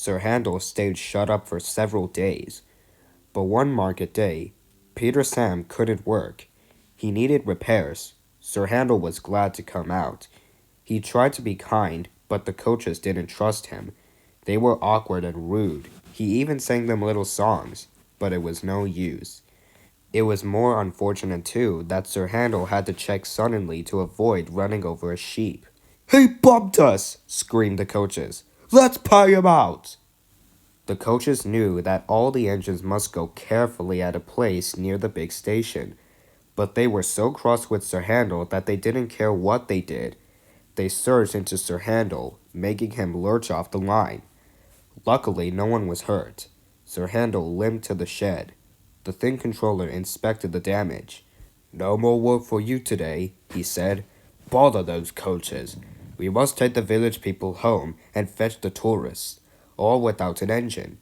Sir Handel stayed shut up for several days. But one market day, Peter Sam couldn't work. He needed repairs. Sir Handel was glad to come out. He tried to be kind, but the coaches didn't trust him. They were awkward and rude. He even sang them little songs, but it was no use. It was more unfortunate, too, that Sir Handel had to check suddenly to avoid running over a sheep. "He bumped us!" screamed the coaches. "Let's pay him out!" The coaches knew that all the engines must go carefully at a place near the big station, but they were so cross with Sir Handel that they didn't care what they did. They surged into Sir Handel, making him lurch off the line. Luckily, no one was hurt. Sir Handel limped to the shed. The Thin Controller inspected the damage. "No more work for you today," he said. "Bother those coaches. We must take the village people home and fetch the tourists, all without an engine."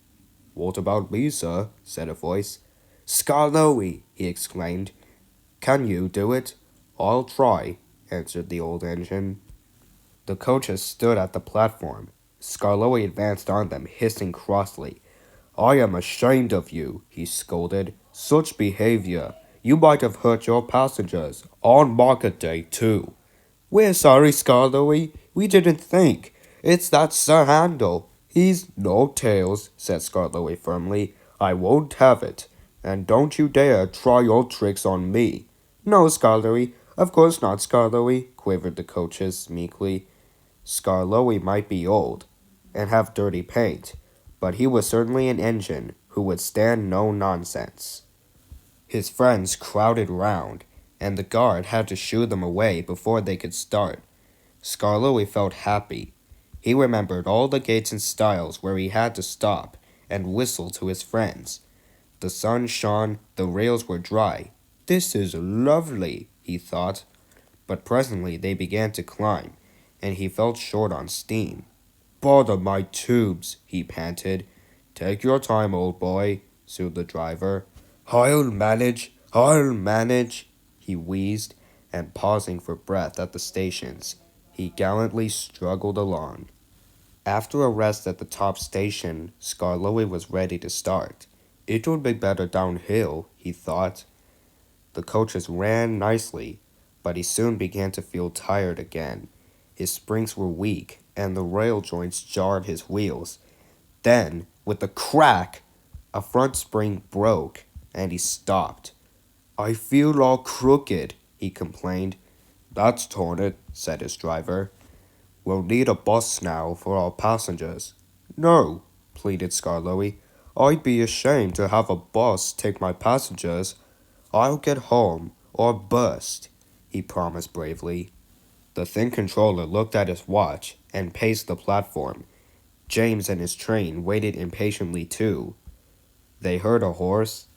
"What about me, sir?" said a voice. "Skarloey!" he exclaimed. "Can you do it?" "I'll try," answered the old engine. The coaches stood at the platform. Skarloey advanced on them, hissing crossly. "I am ashamed of you," he scolded. "Such behavior! You might have hurt your passengers, on market day, too." "We're sorry, Skarloey. We didn't think. It's that Sir Handel. He's no tails," said Skarloey firmly. "I won't have it. And don't you dare try your tricks on me." "No, Skarloey. Of course not, Skarloey," quivered the coaches meekly. Skarloey might be old and have dirty paint, but he was certainly an engine who would stand no nonsense. His friends crowded round, and the guard had to shoo them away before they could start. Skarloey felt happy. He remembered all the gates and stiles where he had to stop and whistle to his friends. The sun shone, the rails were dry. "This is lovely," he thought. But presently they began to climb, and he felt short on steam. "Bother my tubes," he panted. "Take your time, old boy," soothed the driver. I'll manage," he wheezed, and pausing for breath at the stations, he gallantly struggled along. After a rest at the top station, Skarloey was ready to start. It would be better downhill, he thought. The coaches ran nicely, but he soon began to feel tired again. His springs were weak, and the rail joints jarred his wheels. Then, with a crack, a front spring broke, and he stopped. "I feel all crooked," he complained. "That's torn it," said his driver. "We'll need a bus now for our passengers." "No," pleaded Skarloey. "I'd be ashamed to have a bus take my passengers. I'll get home, or bust," he promised bravely. The Thin Controller looked at his watch and paced the platform. James and his train waited impatiently too. They heard a horse.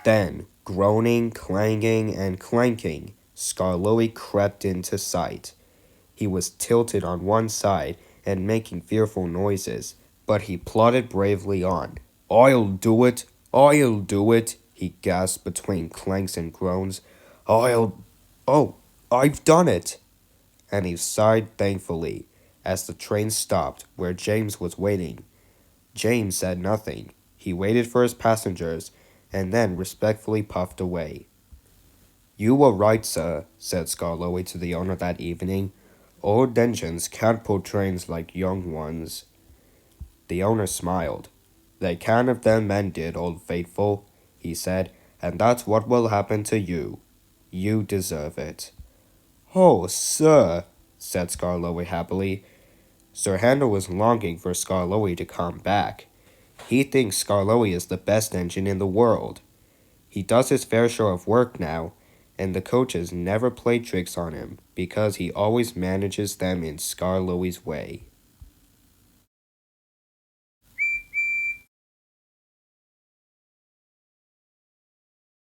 Then, groaning, clanging, and clanking, Skarloey crept into sight. He was tilted on one side and making fearful noises, but he plodded bravely on. I'll do it, he gasped between clanks and groans. Oh, I've done it! And he sighed thankfully as the train stopped where James was waiting. James said nothing. He waited for his passengers and then respectfully puffed away. "You were right, sir," said Skarloey to the owner that evening. "Old engines can't pull trains like young ones." The owner smiled. "They can if them men did, Old Faithful," he said, "and that's what will happen to you. You deserve it." "Oh, sir," said Skarloey happily. Sir Handel was longing for Skarloey to come back. He thinks Skarloey is the best engine in the world. He does his fair share of work now, and the coaches never play tricks on him because he always manages them in Skarloey's way.